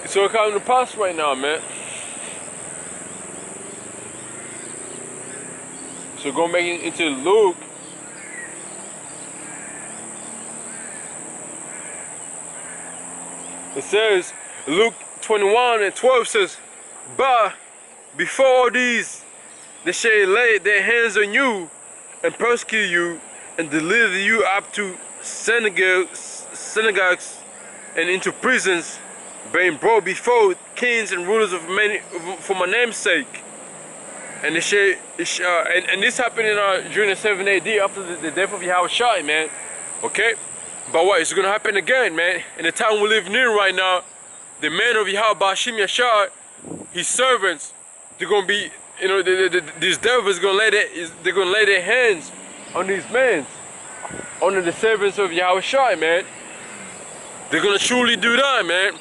It's all coming to pass right now, man. So go back into Luke. It says, Luke 21:12 says, but before all these, they shall lay their hands on you and persecute you and deliver you up to synagogues and into prisons, being brought before kings and rulers of many for my name's sake. And this happened during the 7 AD after the death of Yahushua, man. Okay? But what? It's going to happen again, man. In the time we live near right now, the men of Yahweh Bashim Yashar, his servants, they're going to be, you know, these devils they're going to lay their hands on these men, on the servants of Yahushua, man. They're going to truly do that, man.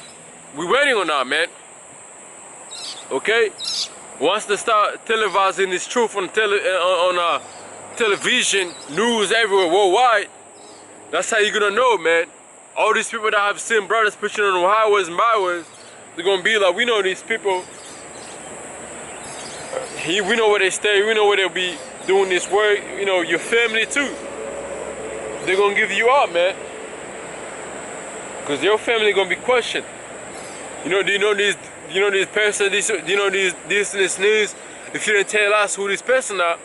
We're waiting on that, man. Okay? Once they start televising this truth on television, news everywhere, worldwide, that's how you're gonna know, man. All these people that have seen brothers preaching on the highways and byways, they're gonna be like, we know these people. We know where they stay, we know where they'll be doing this work. You know, your family too. They're gonna give you up, man. Because your family gonna be questioned. You know, this person, this news. If you didn't tell us who this person are,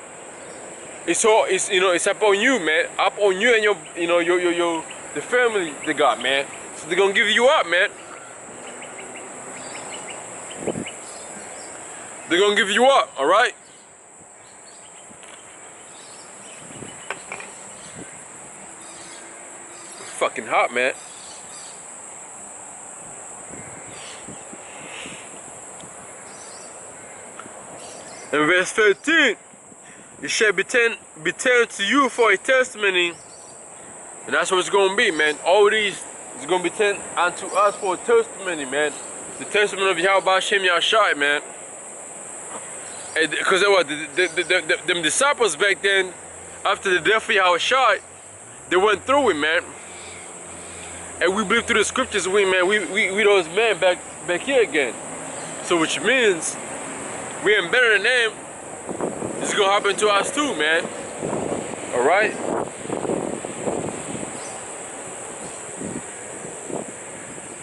it's upon you, man. Up on you and the family they got, man. So they're gonna give you up, man. They're gonna give you up, alright? Fucking hot, man. In verse 13, it shall be turned to you for a testimony. And that's what it's going to be, man. All these is going to be turned unto us for a testimony, man. The testimony of Yahweh Hashem Yahshai, man. Because them disciples back then, after the death of Yahushua, they went through it, man. And we believe through the scriptures, we those men back here again. So which means we ain't better than them. This is gonna happen to us too, man. Alright?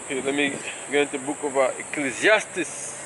Here, let me get into the book of Ecclesiastes.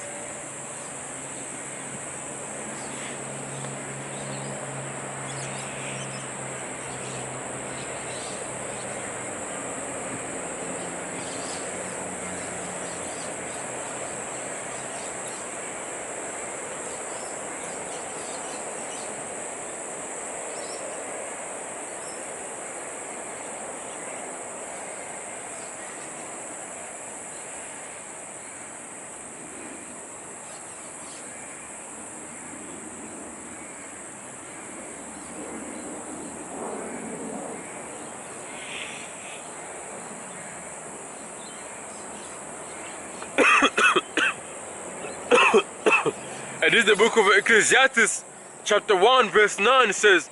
And this is the book of Ecclesiastes, chapter 1, verse 9. It says,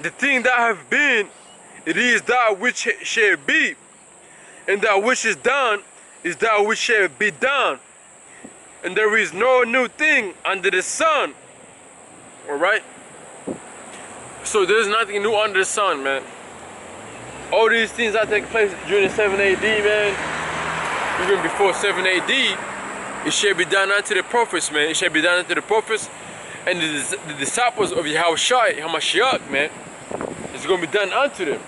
the thing that have been, it is that which shall be, and that which is done is that which shall be done. And there is no new thing under the sun. Alright? So there's nothing new under the sun, man. All these things that take place during the 7 AD, man, even before 7 AD, it shall be done unto the prophets, man. It shall be done unto the prophets and the disciples of Yahushua, Hamashiach, man. It's going to be done unto them.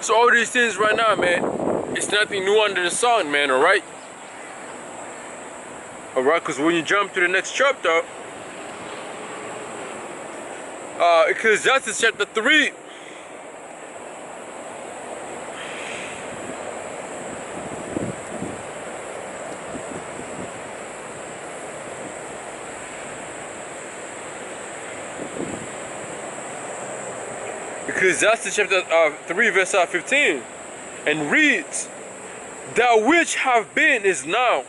So all these things right now, man, it's nothing new under the sun, man, alright? Alright, because when you jump to the next chapter, Ecclesiastes chapter 3, Ecclesiastes chapter 3 verse 15, and reads, that which have been is now.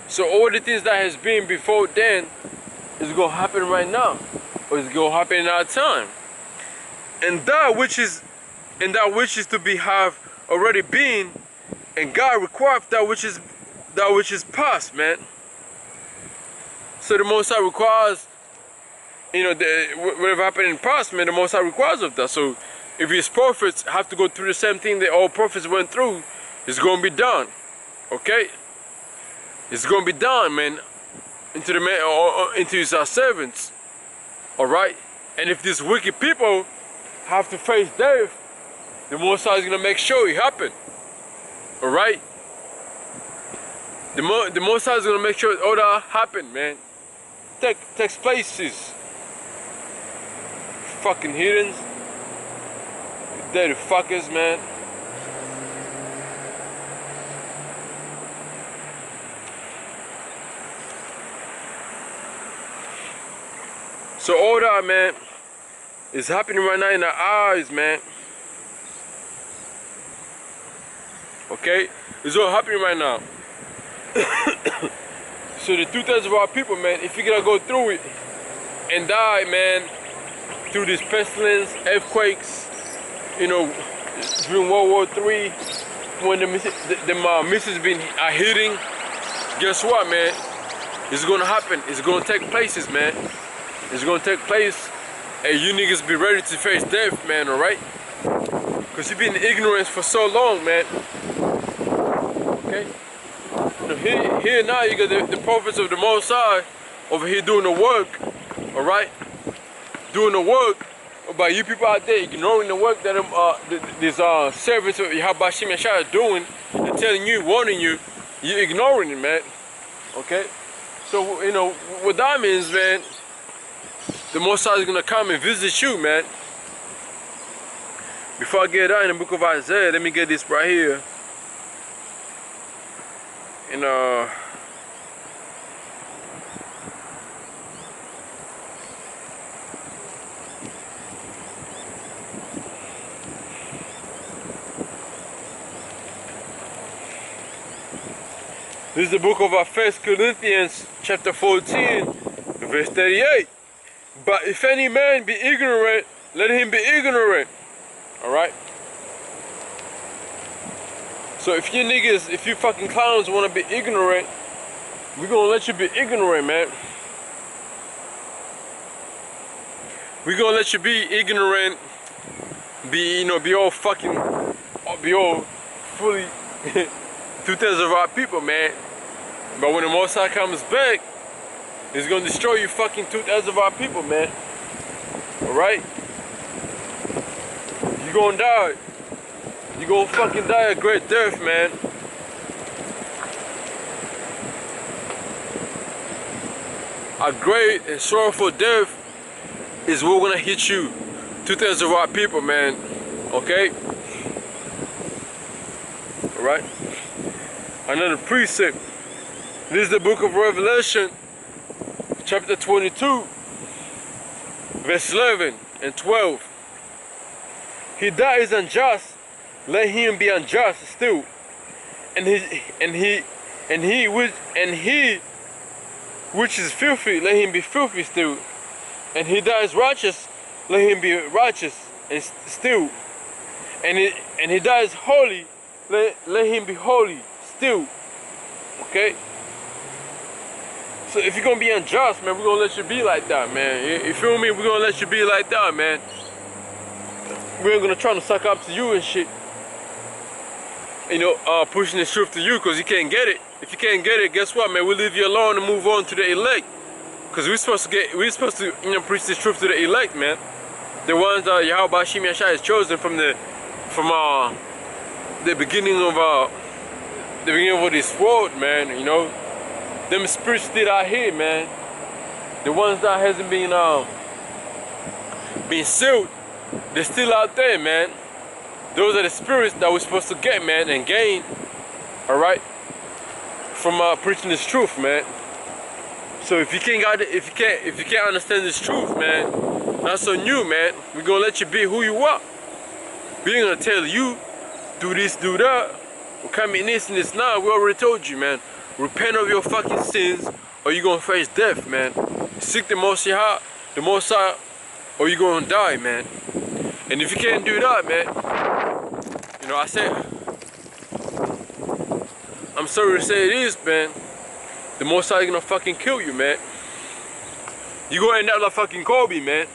So all the things that has been before then is going to happen right now, or is going to happen in our time. And that which is to be have already been, and God requires that which is that which is past, man. So the Most High requires, you know, whatever happened in the past, man, the Most High requires of that. So if his prophets have to go through the same thing that all prophets went through, it's going to be done, okay? It's going to be done, man, into the man, or into his servants, all right? And if these wicked people have to face death, the Most High is going to make sure it happen, all right? The Most High is going to make sure all that happen, man. Takes places. Fucking heathens. Dirty fuckers, man. So all that, man, is happening right now in our eyes, man. Okay? It's all happening right now. So the 2/3 of our people, man, if you're gonna go through it and die, man, through this pestilence, earthquakes, you know, during World War III, when the missiles are hitting, guess what, man? It's gonna happen. It's gonna take places, man. It's gonna take place, and you niggas be ready to face death, man. All right? Cause you've been in ignorance for so long, man. Okay? You know, here now you got the prophets of the Most High over here doing the work. All right? Doing the work. But you people out there ignoring the work that these servants of Yahweh Shem Yeshua are doing and telling you, warning you, you're ignoring it, man. Okay? So, you know, what that means, man, the Most High is going to come and visit you, man. Before I get out in the book of Isaiah, let me get this right here. And, this is the book of 1 Corinthians chapter 14, verse 38. But if any man be ignorant, let him be ignorant. Alright? So if you niggas, if you fucking clowns want to be ignorant, we're going to let you be ignorant, man. We're going to let you be ignorant, be all fucking, be all fully 2/3 of our people, man. But when the Most High comes back, he's gonna destroy you fucking 2/3 of our people, man. Alright? You gonna die. You gonna fucking die a great death, man. A great and sorrowful death is what gonna hit you. 2/3 of our people, man. Okay? Alright? Another precept. This is the book of Revelation, chapter 22, verse 11 and 12. He that is unjust, let him be unjust still, and he which is filthy, let him be filthy still, and he that is righteous, let him be righteous and still, and he that is holy, let him be holy still. Okay? So if you're gonna be unjust, man, we're gonna let you be like that, man. You feel me? We're gonna let you be like that, man. We ain't gonna try to suck up to you and shit. You know, pushing the truth to you because you can't get it. If you can't get it, guess what, man? We'll leave you alone and move on to the elect. Because we're supposed to you know, preach this truth to the elect, man. The ones that Yahweh Shem Yeshua has chosen from the beginning of this world, man. You know, them spirits still out here, man. The ones that hasn't been sealed, they're still out there, man. Those are the spirits that we're supposed to get, man, and gain. All right, from preaching this truth, man. So if you can't understand this truth, man, that's on you, man. We're gonna let you be who you are. We ain't gonna tell you do this, do that. We're coming this and this now. We already told you, man. Repent of your fucking sins, or you're gonna face death, man. Seek the Most High, or you're gonna die, man. And if you can't do that, man, you know, I'm sorry to say it is, man. The Most High gonna fucking kill you, man. You gonna end up like fucking Kobe, man.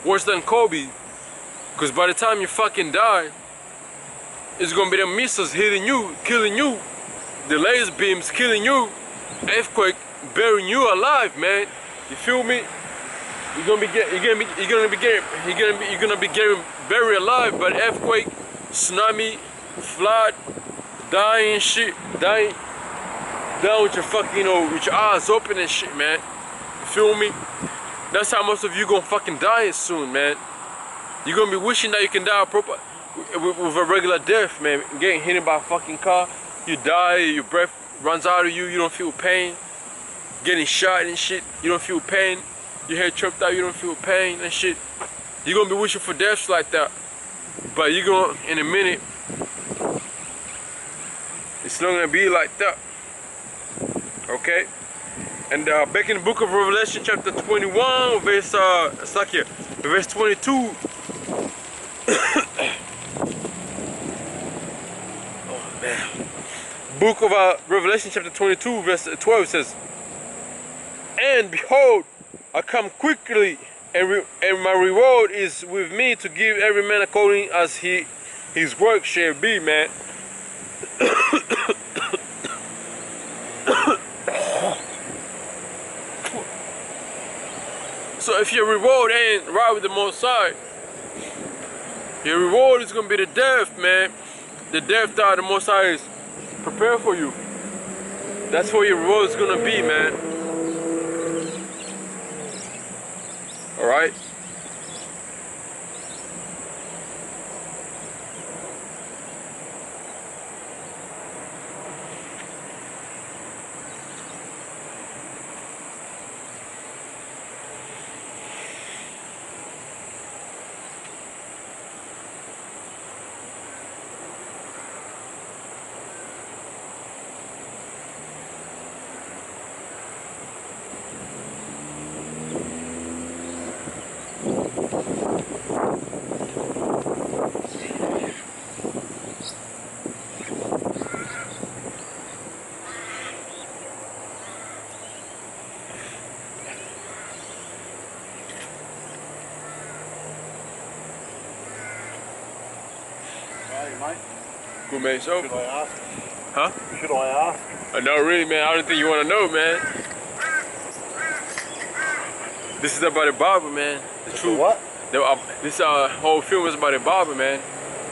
Worse than Kobe. Cause by the time you fucking die, it's gonna be the missiles hitting you, killing you. The laser beams killing you. Earthquake burying you alive, man. You feel me? You're gonna be getting buried alive by the earthquake, tsunami, flood, dying shit, dying with your fucking, with your eyes open and shit, man. You feel me? That's how most of you gonna fucking die soon, man. You're gonna be wishing that you can die proper with a regular death, man. Getting hit by a fucking car, you die, your breath runs out of you, you don't feel pain. Getting shot and shit, you don't feel pain. Your head chopped out, you don't feel pain and shit. You're gonna be wishing for deaths like that. But you're gonna, in a minute, it's not gonna be like that. Okay? And back in the book of Revelation, chapter 21, verse, it's like here, verse 22. Oh man. Book of Revelation, chapter 22, verse 12 says, "And behold, I come quickly, and my reward is with me to give every man according as his work shall be," man. So if your reward ain't right with the Most High, your reward is gonna be the death, man. The death that the Most High is prepared for you. That's what your reward is gonna be, man. All right. Mate. Good, man. So, Should I ask? huh? Should I ask? No, really, man. I don't think you want to know, man. This is about the Bible, man. The It's truth. what? This whole film is about the Bible, man.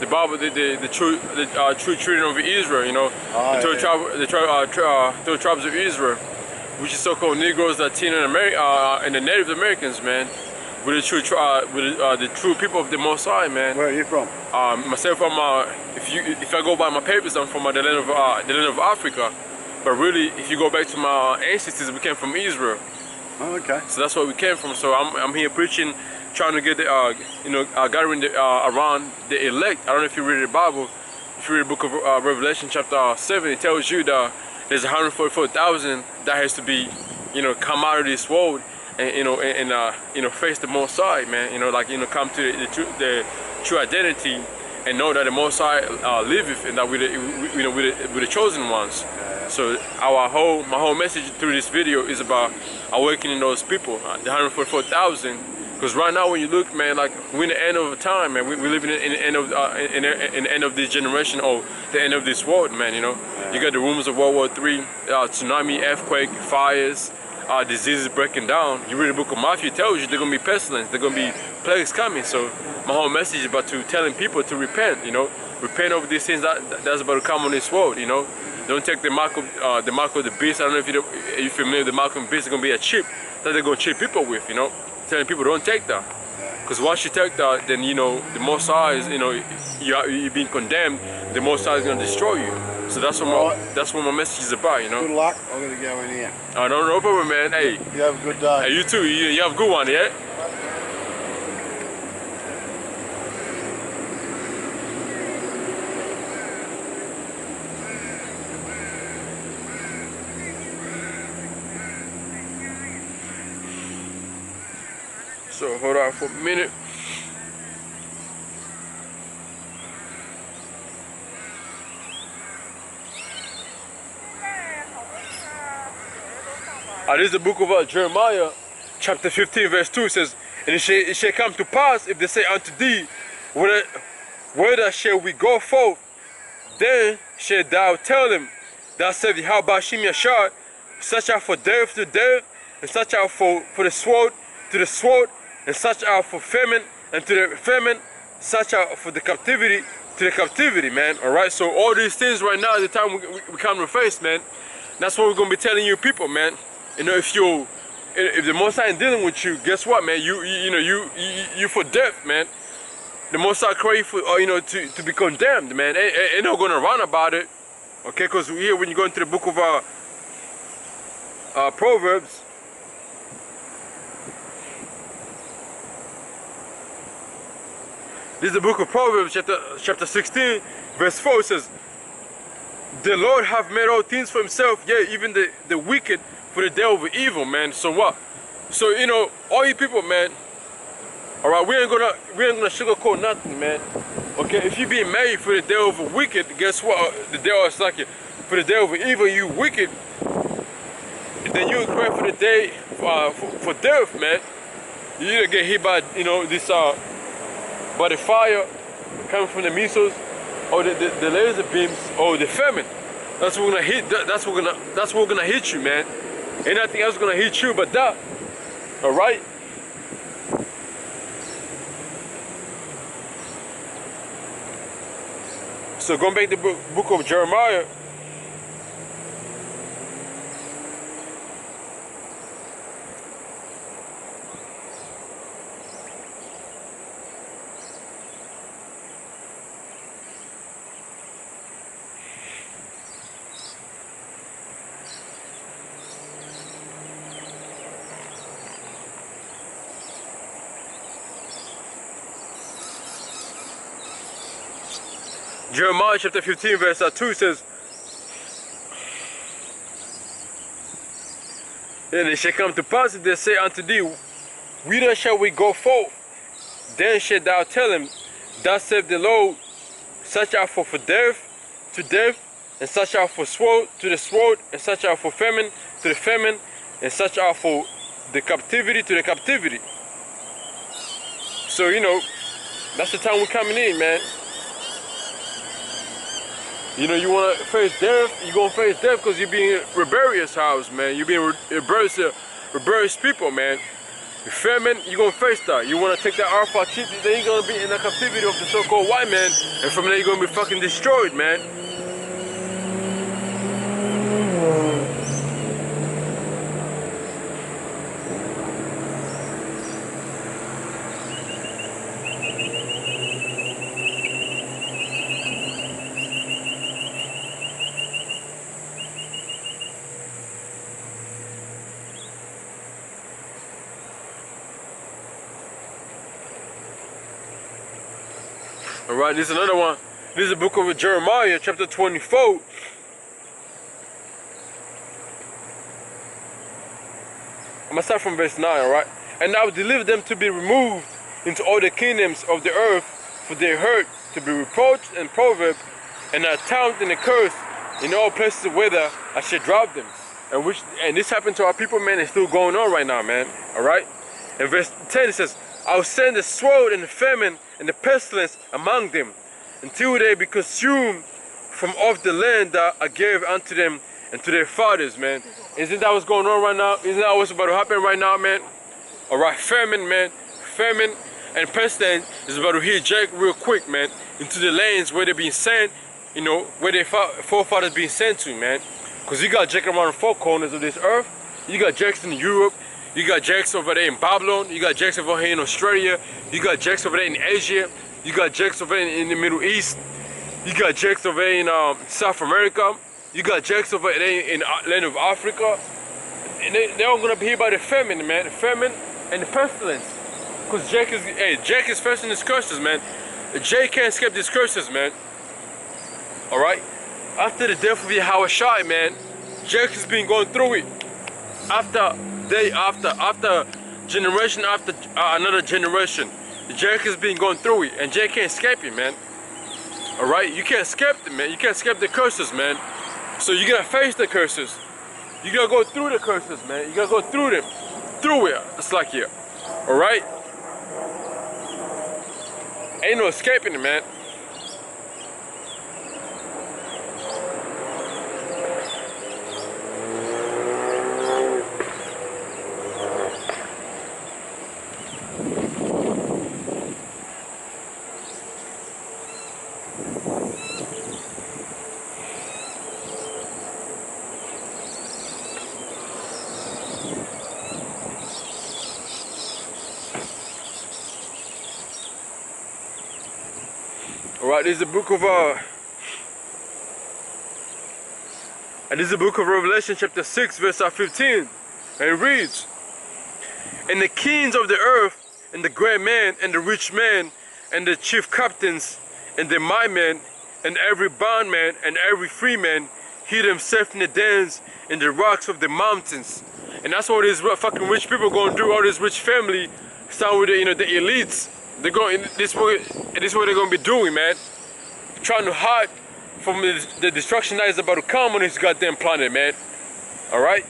The Bible, the true treating of Israel, you know, Oh, the 12 tribes of Israel, which is so-called Negroes, Latino, and the Native Americans, man. With the true people of the Most High, man. Where are you from? Myself, if I go by my papers, I'm from the land of Africa. But really, if you go back to my ancestors, we came from Israel. Oh, okay. So that's where we came from. So I'm here preaching, trying to get the gathering around the elect. I don't know if you read the Bible. If you read the book of Revelation, chapter 7, it tells you that there's 144,000 that has to be, come out of this world. And face the Most High, man. Come to the true identity and know that the Most High liveth, and that we're the chosen ones. So my whole message through this video is about awakening those people, the 144,000. Because right now, when you look, man, like we're in the end of time, man. We're living in the end of in the end of this generation, or the end of this world, man. You got the rumors of World War III, tsunami, earthquake, fires. Diseases breaking down. You read the book of Matthew, it tells you they're gonna be pestilence, they're gonna be plagues coming. So my whole message is about telling people to repent. Repent of these things that's about to come on this world. Don't take the mark of the beast. I don't know if you're familiar with the mark of the beast. It's gonna be a chip that they're gonna chip people with. Telling people don't take that, because once you take that, then the Most High is you're being condemned. The Most High is gonna destroy you. So that's what my message is about, Good luck. I'm gonna go in here. No problem, man. Hey. You have a good day. Hey, you too. You have a good one, yeah? So hold on for a minute. This is the book of Jeremiah, chapter 15, verse 2. It says, and it shall come to pass, if they say unto thee, whither shall we go forth? Then shalt thou tell them, thou said, how about Shem Yashar, such out for death to death, and such out for the sword to the sword, and such out for famine, and to the famine, such out for the captivity to the captivity, man. Alright, so all these things right now, the time we come to face, man, that's what we're going to be telling you people, man. You know, if the Most High ain't dealing with you, guess what, man? You for death, man. The Most High cry for, to be condemned, man. Ain't no gonna run about it, okay? Because here, when you go into the book of Proverbs, this is the book of Proverbs, chapter 16, verse 4. It says, the Lord have made all things for himself, yea, even the wicked for the day of evil, man. So what? So, all you people, man, alright, we ain't gonna sugarcoat nothing, man. Okay, if you being made for the day of wicked, guess what? The day of for the day of evil, you wicked, then you pray for the day for death, man. You either get hit by by the fire coming from the missiles, or the laser beams, or the famine. That's what we're gonna hit. That's what gonna hit you, man. Ain't nothing else gonna hit you but that. All right. So going back to the book of Jeremiah. Jeremiah chapter 15 verse 2 says, and it shall come to pass if they say unto thee, whither shall we go forth? Then shalt thou tell them, thus saith the Lord, such out for death to death, and such out for sword to the sword, and such out for famine to the famine, and such out for the captivity to the captivity. So, that's the time we're coming in, man. You want to face death, you're going to face death because you're being rebellious house, man. You're being rebellious people, man. Famine, you're going to face that. You want to take that alpha chip, then you're going to be in the captivity of the so-called white man. And from there, you're going to be fucking destroyed, man. Alright, this is another one. This is the book of Jeremiah, chapter 24. I'm going to start from verse 9, alright? And I will deliver them to be removed into all the kingdoms of the earth, for their hurt, to be reproached and proverb, and a taunt and a curse in all places whither I shall drop them. And this happened to our people, man. It's still going on right now, man. Alright? In verse 10 it says, I will send the sword and the famine and the pestilence among them, until they be consumed from off the land that I gave unto them and to their fathers, man. Isn't that what's going on right now? Isn't that what's about to happen right now, man? Alright, famine, man. Famine and pestilence is about to hit Jack real quick, man, into the lands where they're being sent, where their forefathers being sent to, man. Because you got Jack around the four corners of this earth. You got Jacks in Europe. You got Jacks over there in Babylon. You got Jacks over here in Australia. You got Jacks over there in Asia. You got Jacks over there in the Middle East. You got Jacks over there in South America. You got Jacks over there in the land of Africa. And they're all gonna be hit by the famine, man. The famine and the pestilence. Because Jack is facing his curses, man. Jay can't escape these curses, man. Alright? After the death of Yahweh, man, Jack has been going through it. After generation after another generation, Jack has been going through it, and Jack can't escape it, man. Alright? You can't escape it, man. You can't escape the curses, man. So you gotta face the curses. You gotta go through the curses, man. You gotta go through them. Through it. It's like here. Alright? Ain't no escaping it, man. Alright, this is the book of Revelation chapter 6 verse 15, and it reads, "And the kings of the earth, and the great man, and the rich man, and the chief captains, and the mighty men, and every bondman, and every free man, hid himself in the dens, in the rocks of the mountains." And that's what these fucking rich people going to do. All this rich family, starting with the elites. They're going. This is what they're going to be doing, man. Trying to hide from the destruction that is about to come on this goddamn planet, man. All right.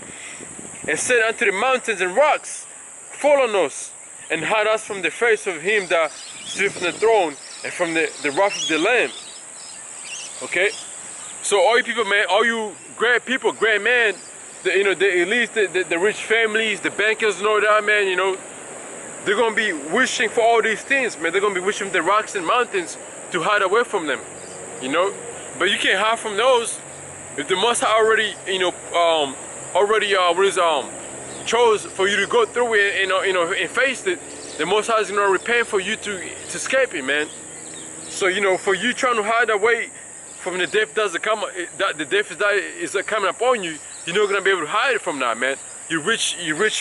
And said unto the mountains and rocks, "Fall on us, and hide us from the face of him that sitteth on the throne, and from the wrath of the Lamb." Okay. So all you people, man, all you great people, great men, the elites, the rich families, the bankers, and all that, man. They're going to be wishing for all these things, man. They're going to be wishing for the rocks and mountains to hide away from them, But you can't hide from those. If the Most High already, chose for you to go through it and face it, the Most High is going to repent for you to escape it, man. So, for you trying to hide away from the death the death is coming upon you, you're not going to be able to hide it from that, man. You rich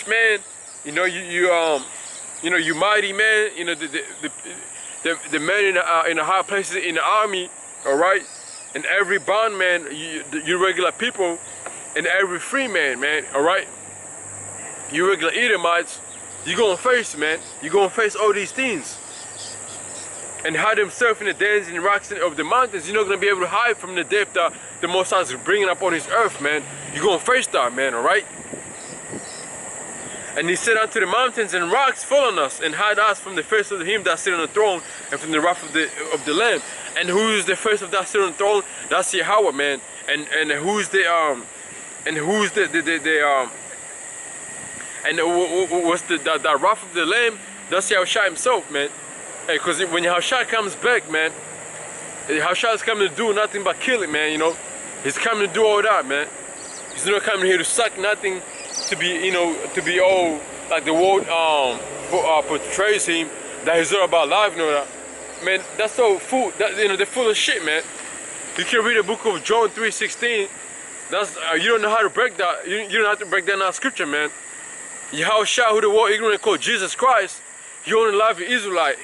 man, you mighty man, the men in the high places in the army, all right, and every bondman, you regular people, and every free man, all right, you regular Edomites, you're gonna face, man. You're gonna face all these things, and hide himself in the dens and rocks of the mountains. You're not gonna be able to hide from the death that the Most High is bringing up on this earth, man. You're gonna face that, man, all right. And he said unto the mountains and rocks, "Fall on us, and hide us from the face of him that sit on the throne, and from the wrath of the Lamb." And who is the face of that sit on the throne? That's Yahweh, man. And who's the what's the wrath of the Lamb? That's Yahushua himself, man. Because when Yahushua comes back, man, Yahushua is coming to do nothing but kill it, man. He's coming to do all that, man. He's not coming here to suck nothing. To be all like the world portrays him, that he's all about life, that. Man, that's so full. They're full of shit, man. You can read the book of John 3:16. That's you don't know how to break that. You don't have to break down that scripture, man. Yahushua, who the world ignorant called Jesus Christ, he only live in Israelite.